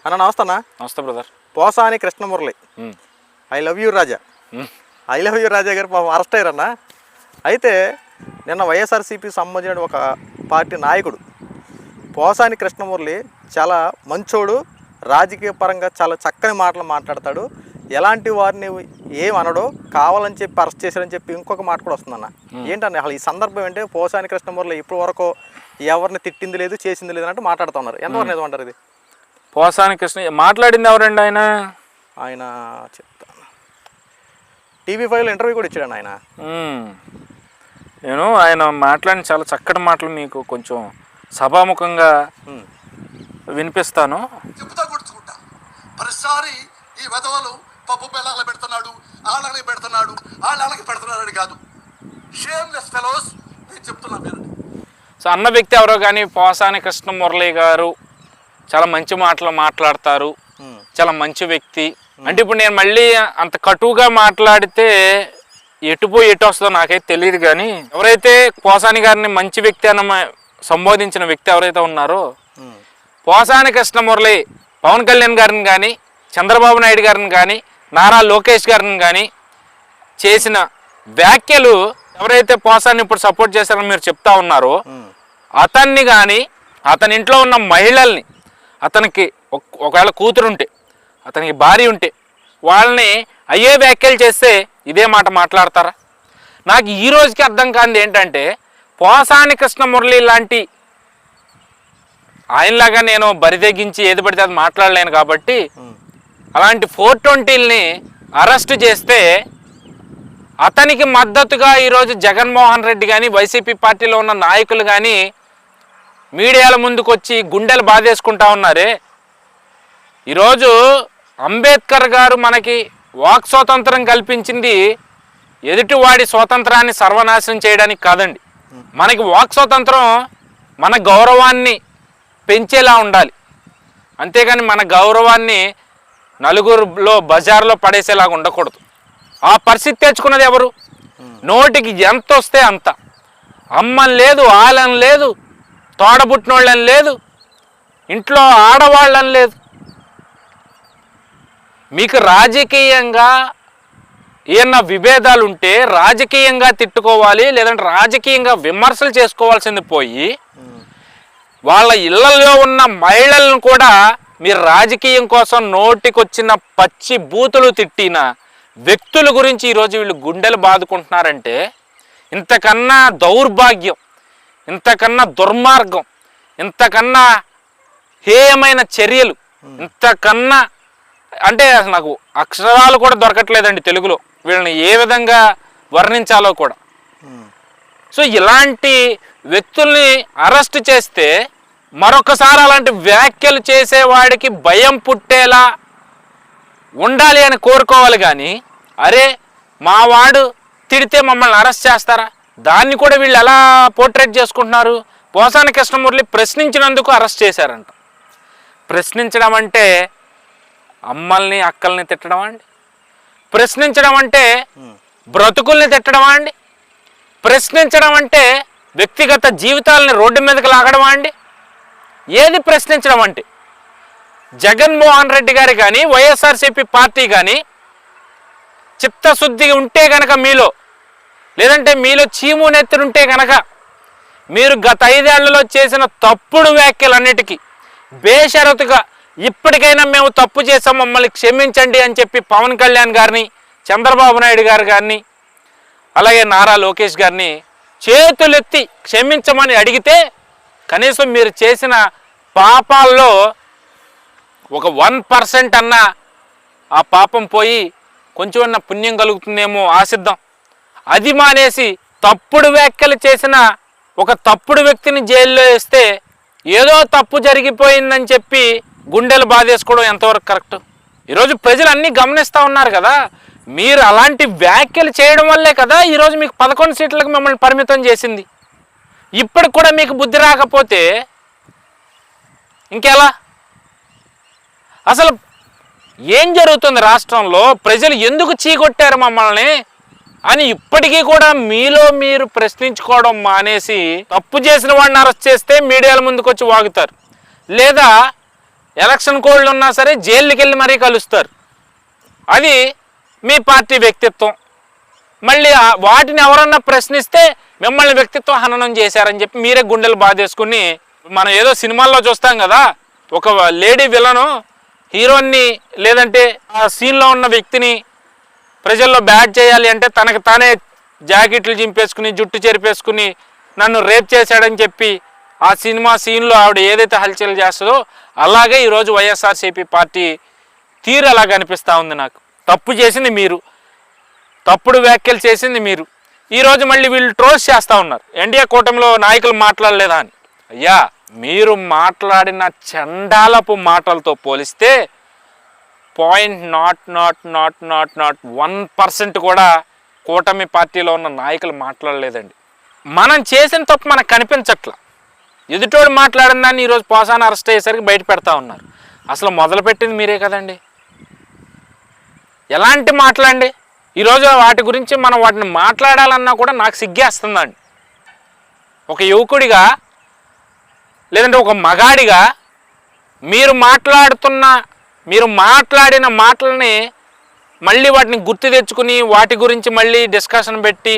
అన్న నమస్తే అన్న. నమస్తే brother. Posani Krishnamurali I love you Raja, I love you Raja గారు పాపం అరెస్ట్ అయ్యారన్న. అయితే నిన్న వైఎస్ఆర్సీపీ సంబంధించిన ఒక పార్టీ నాయకుడు పోసాని కృష్ణమురళి చాలా మంచోడు, రాజకీయ పరంగా చాలా చక్కని మాటలు మాట్లాడతాడు, ఎలాంటి వారిని ఏమనడో, కావాలని చెప్పి అరెస్ట్ చేశారని చెప్పి ఇంకొక మాట కూడా వస్తుందన్న. ఏంటన్న అసలు ఈ సందర్భం ఏంటంటే పోసాని కృష్ణమురళి ఇప్పటి వరకు ఎవరిని తిట్టింది లేదు, చేసింది లేదు అన్నట్టు మాట్లాడుతున్నారు. ఎంతవరకు నిజమంటారు ఇది? పోసాని కృష్ణ మాట్లాడింది ఎవరండి? ఆయన చెప్తాను, TV5లో ఇంటర్వ్యూ కూడా ఇచ్చాడు ఆయన. నేను ఆయన మాట్లాడిన చాలా చక్కటి మాటలు మీకు కొంచెం సభాముఖంగా వినిపిస్తాను. ప్రతిసారి ఈ వెధవలు పప్పు బెల్లాలు పెడుతున్నాడు, ఆళ్ళకి పెడుతున్నాడు, ఆళ్ళకి పెడుతున్నాడు కాదు. షేమ్లెస్ ఫెలోస్ నేను చెప్తున్నా మీరు. సో అన్న వ్యక్తి ఎవరో కానీ పోసాని కృష్ణమురళి గారు చాలా మంచి మాటలు మాట్లాడతారు, చాలా మంచి వ్యక్తి అంటే ఇప్పుడు నేను మళ్ళీ అంత కటువుగా మాట్లాడితే ఎటుపోయి ఎటు వస్తుందో నాకైతే తెలియదు. కానీ ఎవరైతే పోసాని గారిని మంచి వ్యక్తి అన్న సంబోధించిన వ్యక్తి ఎవరైతే ఉన్నారో పోసాని కృష్ణమురళి పవన్ కళ్యాణ్ గారిని కానీ, చంద్రబాబు నాయుడు గారిని కానీ, నారా లోకేష్ గారిని కానీ చేసిన వ్యాఖ్యలు ఎవరైతే పోసాన్ని ఇప్పుడు సపోర్ట్ చేశారని మీరు చెప్తా ఉన్నారో అతన్ని కానీ, అతని ఇంట్లో ఉన్న మహిళల్ని, అతనికి ఒకవేళ కూతురుంటే, అతనికి భార్య ఉంటే వాళ్ళని అయ్యే వ్యాఖ్యలు చేస్తే ఇదే మాట మాట్లాడతారా? నాకు ఈ రోజుకి అర్థం కానిది ఏంటంటే పోసాని కృష్ణమురళి లాంటి ఆయనలాగా నేను బరిదెగించి ఏది పడితే అది మాట్లాడలేను కాబట్టి అలాంటి 420ని అరెస్ట్ చేస్తే అతనికి మద్దతుగా ఈరోజు జగన్మోహన్ రెడ్డి కానీ, వైసీపీ పార్టీలో ఉన్న నాయకులు కానీ మీడియాల ముందుకు వచ్చి గుండెలు బాధేసుకుంటా ఉన్నారే. ఈరోజు అంబేద్కర్ గారు మనకి వాక్ స్వాతంత్రం కల్పించింది ఎదుటివాడి స్వాతంత్రాన్ని సర్వనాశనం చేయడానికి కాదండి. మనకి వాక్ స్వాతంత్రం మన గౌరవాన్ని పెంచేలా ఉండాలి, అంతేగాని మన గౌరవాన్ని నలుగురులో బజార్లో పడేసేలాగా ఉండకూడదు. ఆ పరిస్థితి తెచ్చుకున్నది ఎవరు? నోటికి ఎంత వస్తే అంత, అమ్మని లేదు, ఆలని లేదు, తోడబుట్టినోళ్ళని లేదు, ఇంట్లో ఆడవాళ్ళని లేదు. మీకు రాజకీయంగా ఏమన్నా విభేదాలు ఉంటే రాజకీయంగా తిట్టుకోవాలి, లేదంటే రాజకీయంగా విమర్శలు చేసుకోవాల్సింది పోయి వాళ్ళ ఇళ్లలో ఉన్న మహిళలను కూడా మీరు రాజకీయం కోసం నోటికొచ్చిన పచ్చి బూతులు తిట్టిన వ్యక్తుల గురించి ఈరోజు వీళ్ళు గుండెలు బాదుకుంటున్నారంటే ఇంతకన్నా దౌర్భాగ్యం, ఇంతకన్నా దుర్మార్గం, ఇంతకన్నా హేయమైన చర్యలు, ఇంతకన్నా అంటే నాకు అక్షరాలు కూడా దొరకట్లేదండి తెలుగులో వీళ్ళని ఏ విధంగా వర్ణించాలో కూడా. సో ఇలాంటి వ్యక్తుల్ని అరెస్ట్ చేస్తే మరొకసారి అలాంటి వ్యాఖ్యలు చేసేవాడికి భయం పుట్టేలా ఉండాలి అని కోరుకోవాలి. కానీ అరే మా వాడు తిడితే మమ్మల్ని అరెస్ట్ చేస్తారా? దాన్ని కూడా వీళ్ళు ఎలా పోర్ట్రేట్ చేసుకుంటున్నారు? పోసాని కృష్ణమురళి ప్రశ్నించినందుకు అరెస్ట్ చేశారంట. ప్రశ్నించడం అంటే అమ్మల్ని అక్కల్ని తిట్టడం అండి? ప్రశ్నించడం అంటే బ్రతుకుల్ని తిట్టడమా అండి? ప్రశ్నించడం అంటే వ్యక్తిగత జీవితాలని రోడ్డు మీదకి లాగడమా అండి? ఏది ప్రశ్నించడం అంటే? జగన్మోహన్ రెడ్డి గారు కానీ, వైఎస్ఆర్సీపీ పార్టీ కానీ చిత్తశుద్ధి ఉంటే కనుక మీలో, లేదంటే మీలో చీము నెత్తునుంటే కనుక మీరు గత 5 ఏళ్లలో చేసిన తప్పుడు వ్యాఖ్యలన్నిటికీ బేషరతుగా ఇప్పటికైనా మేము తప్పు చేసాం, మమ్మల్ని క్షమించండి అని చెప్పి పవన్ కళ్యాణ్ గారిని, చంద్రబాబు నాయుడు గారు గారిని, అలాగే నారా లోకేష్ గారిని చేతులెత్తి క్షమించమని అడిగితే కనీసం మీరు చేసిన పాపాల్లో ఒక 1% అన్నా ఆ పాపం పోయి కొంచెమన్నా పుణ్యం కలుగుతుందేమో ఆశిద్దాం. అది మానేసి తప్పుడు వ్యాఖ్యలు చేసిన ఒక తప్పుడు వ్యక్తిని జైల్లో వేస్తే ఏదో తప్పు జరిగిపోయిందని చెప్పి గుండెలు బాధేసుకోవడం ఎంతవరకు కరెక్ట్? ఈరోజు ప్రజలు అన్నీ గమనిస్తూ ఉన్నారు కదా. మీరు అలాంటి వ్యాఖ్యలు చేయడం వల్లే కదా ఈరోజు మీకు 11 సీట్లకు మిమ్మల్ని పరిమితం చేసింది. ఇప్పటికి కూడా మీకు బుద్ధి రాకపోతే ఇంకెలా? అసలు ఏం జరుగుతుంది రాష్ట్రంలో? ప్రజలు ఎందుకు చీకొట్టారు మమ్మల్ని అని ఇప్పటికీ కూడా మీలో మీరు ప్రశ్నించుకోవడం మానేసి తప్పు చేసిన వాడిని అరెస్ట్ చేస్తే మీడియాల ముందుకు వచ్చి వాగుతారు, లేదా ఎలక్షన్ కోడ్లు ఉన్నా సరే జైలుకి వెళ్ళి మరీ కలుస్తారు. అది మీ పార్టీ వ్యక్తిత్వం. మళ్ళీ వాటిని ఎవరన్నా ప్రశ్నిస్తే మిమ్మల్ని వ్యక్తిత్వ హననం చేశారని చెప్పి మీరే గుండెలు బాధేసుకుని, మనం ఏదో సినిమాల్లో చూస్తాం కదా, ఒక లేడీ విలను హీరోని లేదంటే ఆ సీన్లో ఉన్న వ్యక్తిని ప్రజల్లో బ్యాడ్ చేయాలి అంటే తనకు తానే జాకెట్లు చింపేసుకుని జుట్టు చెరిపేసుకుని నన్ను రేప్ చేశాడని చెప్పి ఆ సినిమా సీన్లో ఆవిడ ఏదైతే హల్చల్ చేస్తుందో అలాగే ఈరోజు వైఎస్ఆర్సీపీ పార్టీ తీరు అలా కనిపిస్తూ ఉంది నాకు. తప్పు చేసింది మీరు, తప్పుడు వ్యాఖ్యలు చేసింది మీరు. ఈరోజు మళ్ళీ వీళ్ళు ట్రోల్స్ చేస్తూ ఉన్నారు, ఎన్డీఏ కూటమిలో నాయకులు మాట్లాడలేదా అని. అయ్యా, మీరు మాట్లాడిన చండాలపు మాటలతో పోలిస్తే 0.00001% కూడా కూటమి పార్టీలో ఉన్న నాయకులు మాట్లాడలేదండి. మనం చేసిన తప్పు మనకు కనిపించట్ల. ఎదుటోడు మాట్లాడిన దాన్ని ఈరోజు పోసాన అరెస్ట్ అయ్యేసరికి బయట పెడతా ఉన్నారు. అసలు మొదలుపెట్టింది మీరే కదండి. ఎలాంటి మాటలండి? ఈరోజు వాటి గురించి మనం వాటిని మాట్లాడాలన్నా కూడా నాకు సిగ్గేస్తుందండి. ఒక యువకుడిగా లేదంటే ఒక మగాడిగా మీరు మాట్లాడిన మాటలని మళ్ళీ వాటిని గుర్తు తెచ్చుకుని వాటి గురించి మళ్ళీ డిస్కషన్ పెట్టి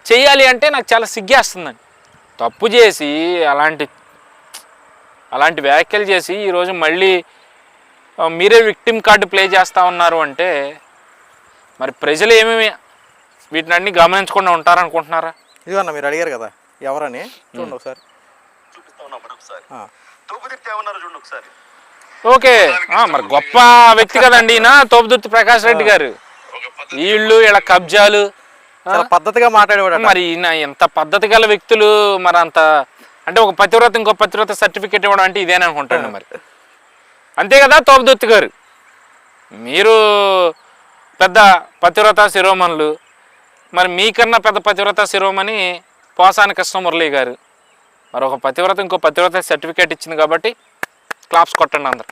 చేయాలి అంటే నాకు చాలా సిగ్గేస్తుందండి. తప్పు చేసి అలాంటి వ్యాఖ్యలు చేసి ఈరోజు మళ్ళీ మీరే విక్టిమ్ కార్డు ప్లే చేస్తూ ఉన్నారు అంటే మరి ప్రజలు ఏమేమి వీటిని గమనించకుండా ఉంటారనుకుంటున్నారా? ఇదిగోన్నా మీరు అడిగారు కదా ఎవరని, చూడండి ఒకసారి. ఓకే, మరి గొప్ప వ్యక్తి కదండి ఈయన, తోపుదుర్తి ప్రకాష్ రెడ్డి గారు. వీళ్ళు ఇలా కబ్జాలు పద్ధతిగా మాట్లాడేవాడు. మరి ఈయన ఎంత పద్ధతి గల వ్యక్తులు, మరి అంత అంటే ఒక పతివ్రత ఇంకో పతివ్రత సర్టిఫికేట్ ఇవ్వడం అంటే ఇదేని అనుకుంటాను మరి. అంతే కదా తోపుదుర్తి గారు, మీరు పెద్ద పతివ్రత శిరోమణులు. మరి మీకన్నా పెద్ద పతివ్రత శిరోమణి పోసాని కృష్ణమురళి గారు. మరి ఒక పతివ్రత ఇంకో పతివ్రత సర్టిఫికేట్ ఇచ్చింది కాబట్టి క్లాప్స్ కొట్టండి అందరు.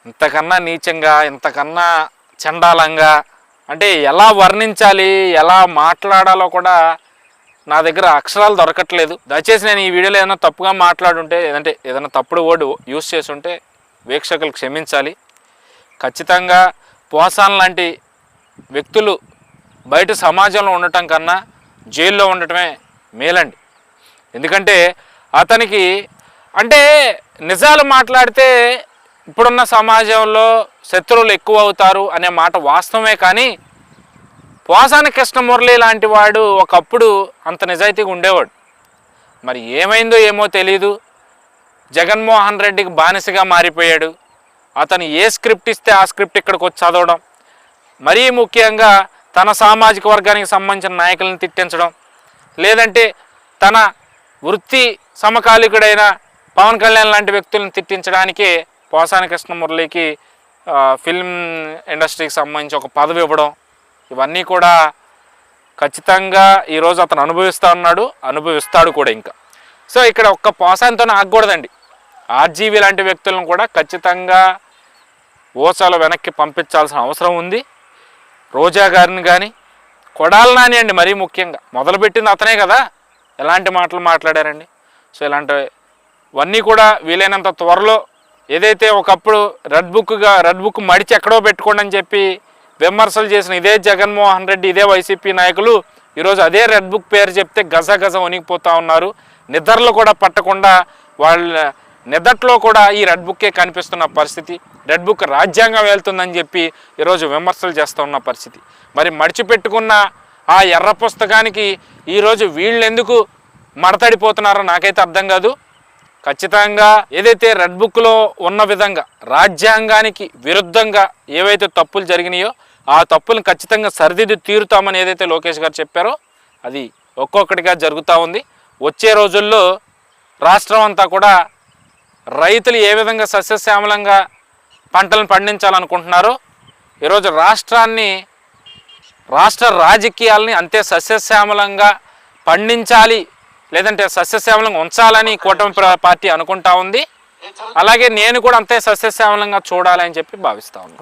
ఇంతకన్నా నీచంగా, ఇంతకన్నా చండాలంగా అంటే ఎలా వర్ణించాలి, ఎలా మాట్లాడాలో కూడా నా దగ్గర అక్షరాలు దొరకట్లేదు. దయచేసి నేను ఈ వీడియోలో ఏదైనా తప్పుగా మాట్లాడుంటే, ఏదంటే ఏదైనా తప్పుడు వర్డ్ యూస్ చేసి ఉంటే వీక్షకులు క్షమించాలి. ఖచ్చితంగా పోసాన్ లాంటి వ్యక్తులు బయట సమాజంలో ఉండటం కన్నా జైల్లో ఉండటమే మేలండి. ఎందుకంటే అతనికి అంటే నిజాలు మాట్లాడితే ఇప్పుడున్న సమాజంలో శత్రువులు ఎక్కువ అవుతారు అనే మాట వాస్తవమే. కానీ పోసాని కృష్ణమురళి లాంటి వాడు ఒకప్పుడు అంత నిజాయితీగా ఉండేవాడు. మరి ఏమైందో ఏమో తెలీదు, జగన్మోహన్ రెడ్డికి బానిసగా మారిపోయాడు. అతను ఏ స్క్రిప్ట్ ఇస్తే ఆ స్క్రిప్ట్ ఇక్కడికి వచ్చి చదవడం, మరీ ముఖ్యంగా తన సామాజిక వర్గానికి సంబంధించిన నాయకులను తిట్టించడం, లేదంటే తన వృత్తి సమకాలికుడైన పవన్ కళ్యాణ్ లాంటి వ్యక్తులను తిట్టించడానికే పోసాని కృష్ణమురళికి ఫిల్మ్ ఇండస్ట్రీకి సంబంధించి ఒక పదవి ఇవ్వడం, ఇవన్నీ కూడా ఖచ్చితంగా ఈరోజు అతను అనుభవిస్తాడు కూడా. ఇంకా సో ఇక్కడ ఒక్క పోసానితోనే ఆగకూడదండి. ఆర్జీవీ లాంటి వ్యక్తులను కూడా ఖచ్చితంగా ఓసాలో వెనక్కి పంపించాల్సిన అవసరం ఉంది. రోజా గారిని కానీ, కొడాలి నాని అండి మరీ ముఖ్యంగా మొదలుపెట్టింది అతనే కదా, ఎలాంటి మాటలు మాట్లాడారండి. సో ఇలాంటివన్నీ కూడా వీలైనంత త్వరలో, ఏదైతే ఒకప్పుడు రెడ్ బుక్ మడిచి ఎక్కడో పెట్టుకోండి అని చెప్పి విమర్శలు చేసిన ఇదే జగన్మోహన్ రెడ్డి, ఇదే వైసీపీ నాయకులు ఈరోజు అదే రెడ్ బుక్ పేరు చెప్తే గజ వణిగిపోతూ ఉన్నారు. నిద్రలు కూడా పట్టకుండా వాళ్ళ నిదట్లో కూడా ఈ రెడ్ బుక్కే కనిపిస్తున్న పరిస్థితి. రెడ్ బుక్ రాజ్యాంగం వెళ్తుందని చెప్పి ఈరోజు విమర్శలు చేస్తూ ఉన్న పరిస్థితి. మరి మడిచిపెట్టుకున్న ఆ ఎర్ర పుస్తకానికి ఈరోజు వీళ్ళు ఎందుకు మడతడిపోతున్నారో నాకైతే అర్థం కాదు. ఖచ్చితంగా ఏదైతే రెడ్ బుక్లో ఉన్న విధంగా రాజ్యాంగానికి విరుద్ధంగా ఏవైతే తప్పులు జరిగినాయో ఆ తప్పులను ఖచ్చితంగా సరిదిద్ది తీరుతామని ఏదైతే లోకేష్ గారు చెప్పారో అది ఒక్కొక్కటిగా జరుగుతూ ఉంది. వచ్చే రోజుల్లో రాష్ట్రం అంతా కూడా రైతులు ఏ విధంగా సస్యశ్యామలంగా పంటలను పండించాలనుకుంటున్నారో ఈరోజు రాష్ట్ర రాజకీయాలని అంతే సస్యశ్యామలంగా పండించాలి, లేదంటే సస్యశ్యామలంగా ఉంచాలని కూటమి పార్టీ అనుకుంటా ఉంది. అలాగే నేను కూడా అంతే సస్యశ్యామలంగా చూడాలని చెప్పి భావిస్తా ఉన్నాను.